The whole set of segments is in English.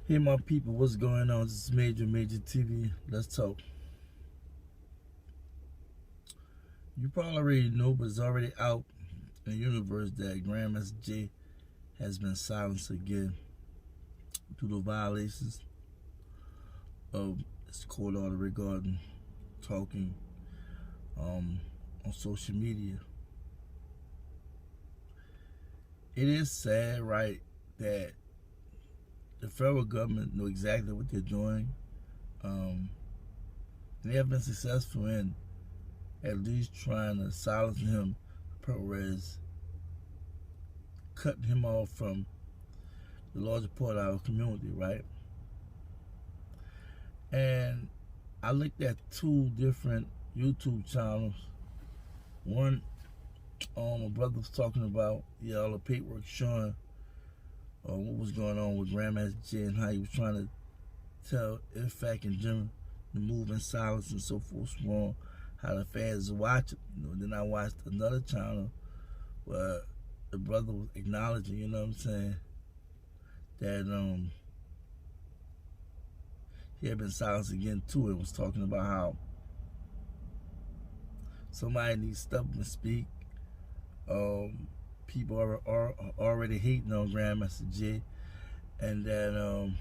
Hey my people, what's going on? This is Major TV. Let's talk. You probably already know, but it's already out in the universe that Grandmaster J has been silenced again due to violations of his court order regarding talking on social media. It is sad, right, that the federal government know exactly what they're doing. They have been successful in at least trying to silence him, Perez, cutting him off from the larger part of our community, right? And I looked at two different YouTube channels. One, my brother was talking about all the paperwork showing what was going on with Grandmaster J and how he was trying to tell NFAC and Jim to move in silence and so forth, so on, how the fans watch it. Then I watched another channel where the brother was acknowledging, you know what I'm saying, that he had been silenced again too, and was talking about how somebody needs to step up and speak. People are already hating on Grandmaster J, and that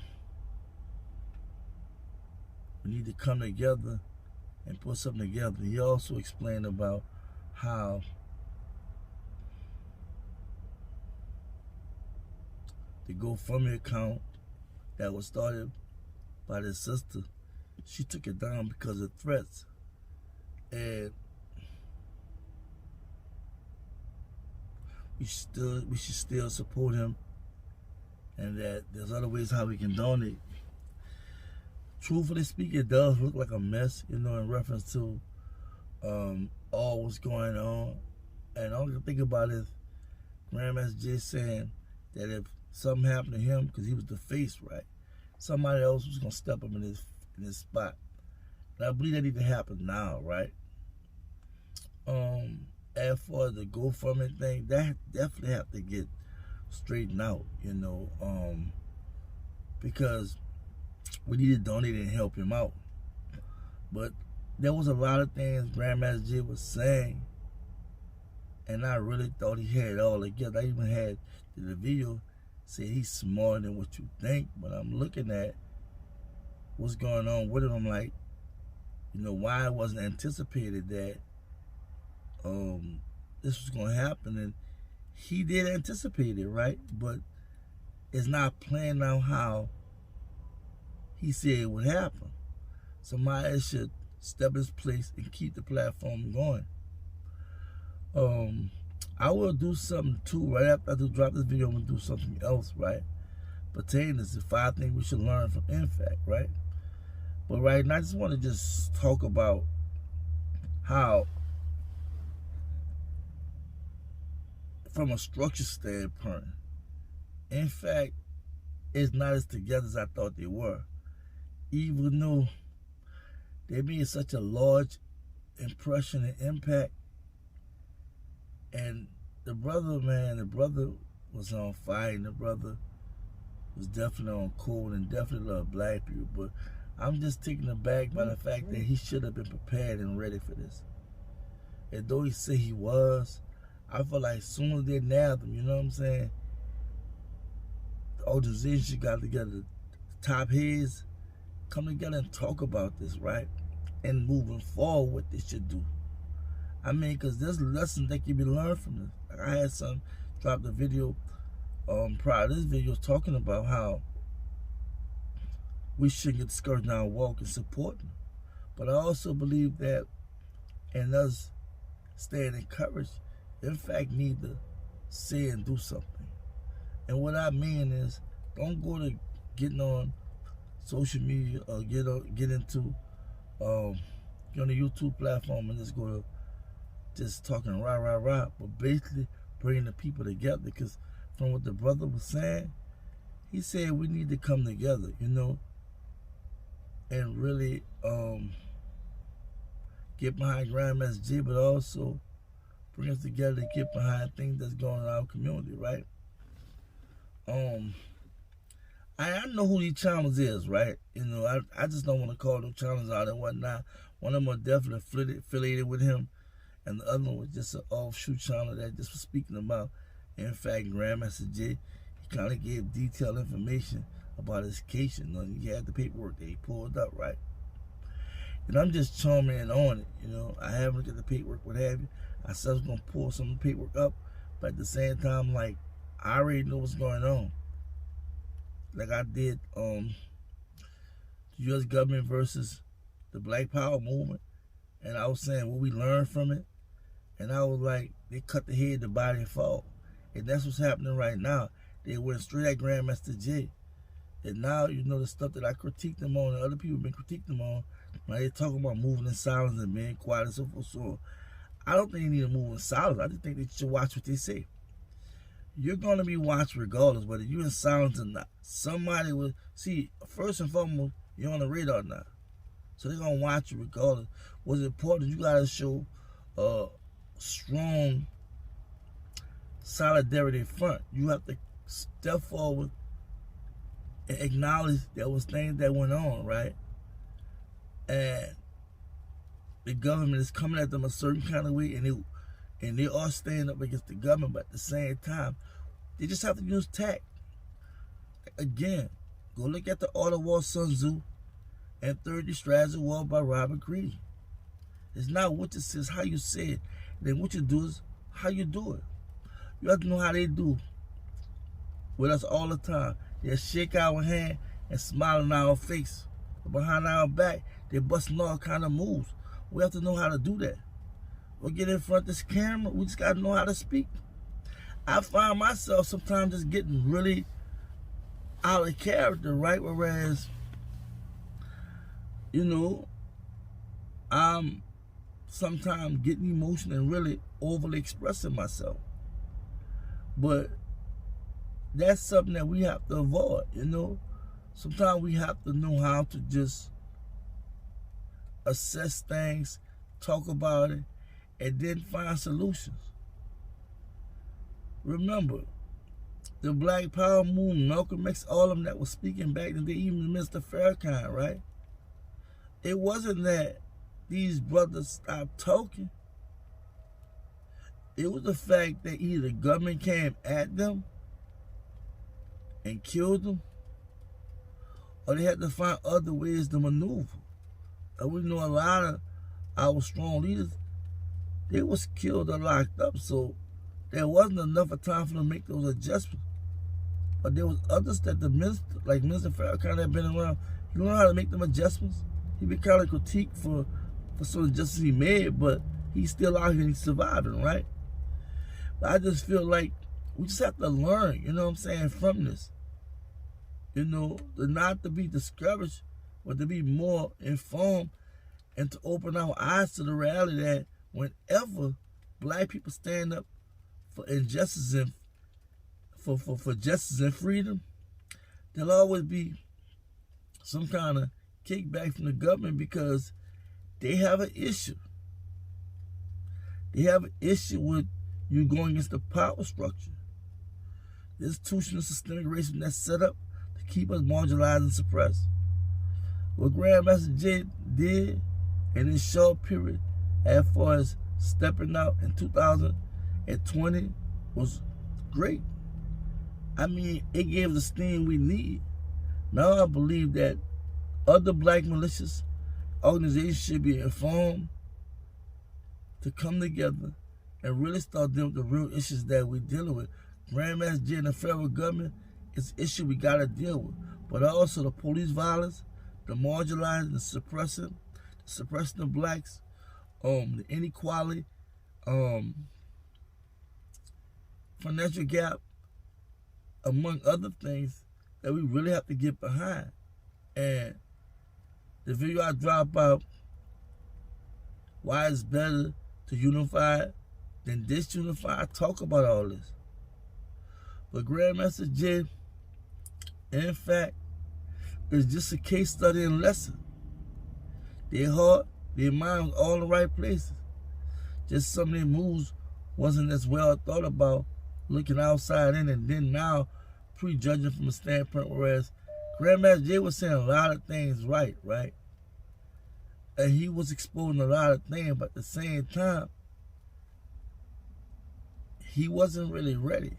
we need to come together and put something together. He also explained about how the GoFundMe account that was started by his sister, she took it down because of threats. And we should still support him, and that there's other ways how we can donate. Truthfully speaking, it does look like a mess, in reference to all what's going on. And all I can think about is Grandmaster J saying that if something happened to him, because he was the face, right, somebody else was gonna step up in his spot. And I believe that need to happen now, right? As far as the GoFundMe thing, that definitely have to get straightened out, because we need to donate and help him out. But there was a lot of things Grandmaster J was saying, and I really thought he had it all together. I even had the video say he's smarter than what you think, but I'm looking at what's going on with him. I'm like, why it wasn't anticipated that this was going to happen. And he did anticipate it, right? But it's not playing out how he said it would happen. Somebody should step his place and keep the platform going. I will do something too, right after I drop this video. I'm going to do something else, right, pertaining to the 5 things we should learn from NFAC, right? But right now, I just want to just talk about how, from a structure standpoint, NFAC is not as together as I thought they were. Even though they made such a large impression and impact. And the brother was on fire, and the brother was definitely on cold and definitely loved black people. But I'm just taken aback by the fact that he should have been prepared and ready for this. And though he said he was, I feel like as soon as they nabbed him, you know what I'm saying, the organization got together, the top heads, come together and talk about this, right? And moving forward, what they should do. I mean, because there's lessons that can be learned from this. Like I had some dropped a video prior to this video talking about how we shouldn't get discouraged in our walk and support them. But I also believe that in us staying encouraged, in fact, need to say and do something. And what I mean is, don't go to getting on social media or get into on the YouTube platform and just go to just talking rah, but basically bringing the people together. Because from what the brother was saying, he said we need to come together, and really get behind Grandmaster J, but also bring us together to get behind things that's going on in our community, right? I know who these channels is, right? You know, I just don't want to call them channels out and whatnot. One of them are definitely affiliated with him, and the other one was just an offshoot channel that just was speaking about. In fact, Grandmaster J, he kind of gave detailed information about his case. You know, he had the paperwork that he pulled up, right? And I'm just charming in on it. You know, I haven't looked at the paperwork, what have you. I said I was gonna pull some of the paperwork up, but at the same time, like, I already know what's going on. Like I did the U.S. government versus the Black Power movement, and I was saying what we learned from it, and I was like, they cut the head, the body fall, and that's what's happening right now. They went straight at Grandmaster J, and now, you know, the stuff that I critiqued them on and other people have been critiquing them on, now they're talking about moving in silence and being quiet and so forth. So I don't think they need to move in silence. I just think they should watch what they say. You're going to be watched regardless, whether you're in silence or not. Somebody will see, first and foremost, you're on the radar now. So they're going to watch you regardless. What's important, you got to show a strong solidarity front. You have to step forward and acknowledge there was things that went on, right? And the government is coming at them a certain kind of way, and they are standing up against the government, but at the same time, they just have to use tact. Again, go look at the Art of War, Sun Tzu, and 30 Strategies of War by Robert Greene. It's not what you say, it's how you say it. Then what you do is how you do it. You have to know how they do with us all the time. They shake our hand and smile in our face. But behind our back, they're busting all kind of moves. We have to know how to do that. We'll get in front of this camera, we just got to know how to speak. I find myself sometimes just getting really out of character, right? Whereas, you know, I'm sometimes getting emotional and really overly expressing myself. But that's something that we have to avoid, you know. Sometimes we have to know how to just assess things, talk about it, and then find solutions. Remember, the Black Power movement, Malcolm X, all of them that was speaking back then, even Mr. Farrakhan, right? It wasn't that these brothers stopped talking. It was the fact that either the government came at them and killed them, or they had to find other ways to maneuver. And we know a lot of our strong leaders, they was killed or locked up, so there wasn't enough time for them to make those adjustments. But there was others that the minister, like Mr. Farrakhan, had been around, he learned how to make them adjustments. He been kind of critiqued for some adjustments he made, but he's still out here and he's surviving, right? But I just feel like we just have to learn, you know what I'm saying, from this. You know, not to be discouraged, but to be more informed and to open our eyes to the reality that whenever black people stand up for injustice and for justice and freedom, there'll always be some kind of kickback from the government because they have an issue. They have an issue with you going against the power structure. The institutional systemic racism that's set up to keep us marginalized and suppressed. What Grandmaster J did in this short period as far as stepping out in 2020 was great. I mean, it gave the steam we need. Now I believe that other black malicious organizations should be informed to come together and really start dealing with the real issues that we're dealing with. Grandmaster J and the federal government is an issue we got to deal with. But also the police violence, the marginalizing, the suppressing the blacks, the inequality, financial gap, among other things that we really have to get behind. And the video I drop out, why it's better to unify than disunify, I talk about all this. But Grandmaster J, in fact, is just a case study and lesson. Their heart, their mind was all in the right places. Just some of their moves wasn't as well thought about, looking outside in, and then now prejudging from a standpoint, whereas Grandmaster Jay was saying a lot of things right? And he was exposing a lot of things, but at the same time, he wasn't really ready,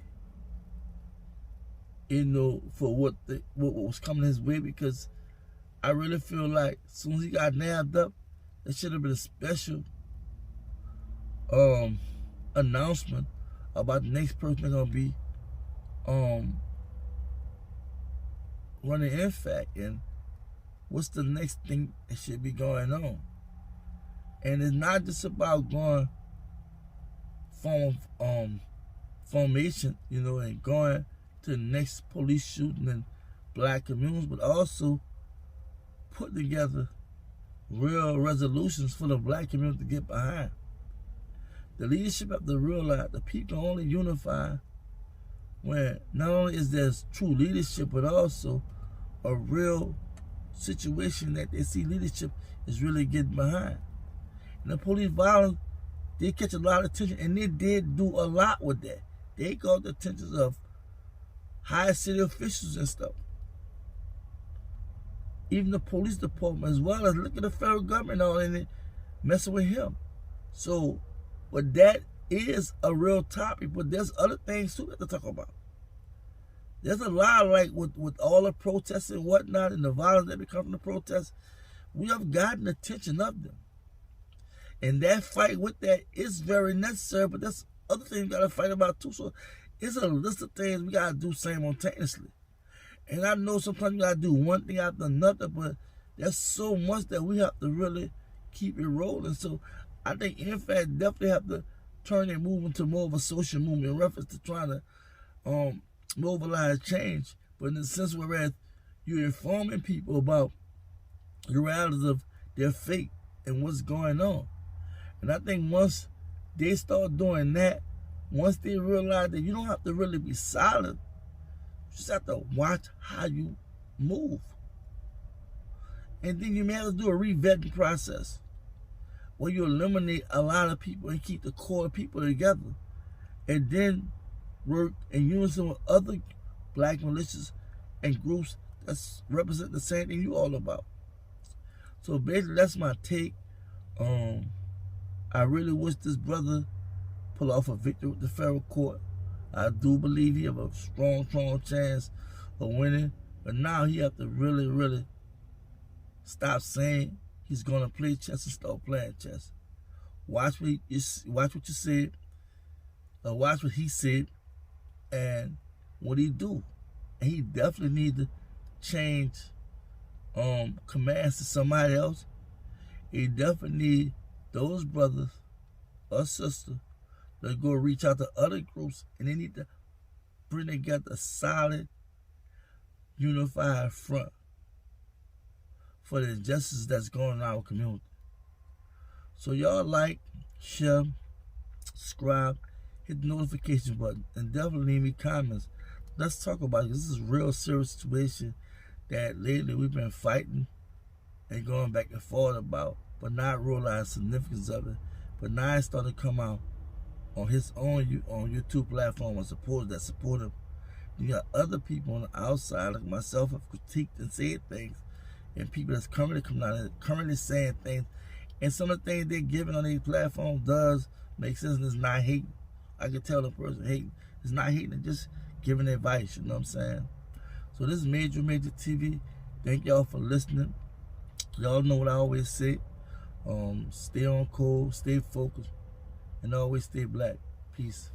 for what was coming his way, because I really feel like as soon as he got nabbed up, there should have been a special announcement about the next person that's gonna be running NFAC and what's the next thing that should be going on. And it's not just about going formation, and going to the next police shooting in black communities, but also put together real resolutions for the black community to get behind. The leadership have to realize the people only unify when not only is there true leadership, but also a real situation that they see leadership is really getting behind. And the police violence did catch a lot of attention, and they did do a lot with that. They caught the attention of high city officials and stuff. Even the police department, as well as look at the federal government all in it, messing with him. So, but that is a real topic, but there's other things too to talk about. There's a lot, like with all the protests and whatnot and the violence that become from the protests, we have gotten attention of them. And that fight with that is very necessary, but there's other things we got to fight about too. So it's a list of things we got to do simultaneously. And I know sometimes we got to do one thing after another, but there's so much that we have to really keep it rolling. So I think NFAC definitely have to turn their movement to more of a social movement in reference to trying to mobilize change. But in the sense whereas you're informing people about the realities of their fate and what's going on. And I think once they start doing that, once they realize that you don't have to really be silent, you just have to watch how you move. And then you may have to do a re-vetting process where you eliminate a lot of people and keep the core people together, and then work in unison with other black militias and groups that represent the same thing you all about. So basically, that's my take. I really wish this brother pull off a victory with the federal court. I do believe he have a strong chance of winning, but now he have to really, really stop saying he's gonna play chess and start playing chess. Watch what you said, watch what he said, and what he do. And he definitely need to change commands to somebody else. He definitely need those brothers or sisters that go reach out to other groups, and they need to bring together a solid, unified front for the injustice that's going on in our community. So y'all like, share, subscribe, hit the notification button, and definitely leave me comments. Let's talk about it. This is a real serious situation that lately we've been fighting and going back and forth about, but not realizing the significance of it. But now it started to come out on his own on YouTube platform and supporters that support him. You got other people on the outside, like myself, have critiqued and said things, and people that's currently coming out and currently saying things, and some of the things they're giving on these platforms does make sense, and it's not hating. I can tell the person hating. It's not hating, it's just giving advice, you know what I'm saying? So this is Major TV. Thank y'all for listening. Y'all know what I always say. Stay on cold, stay focused, and always stay black. Peace.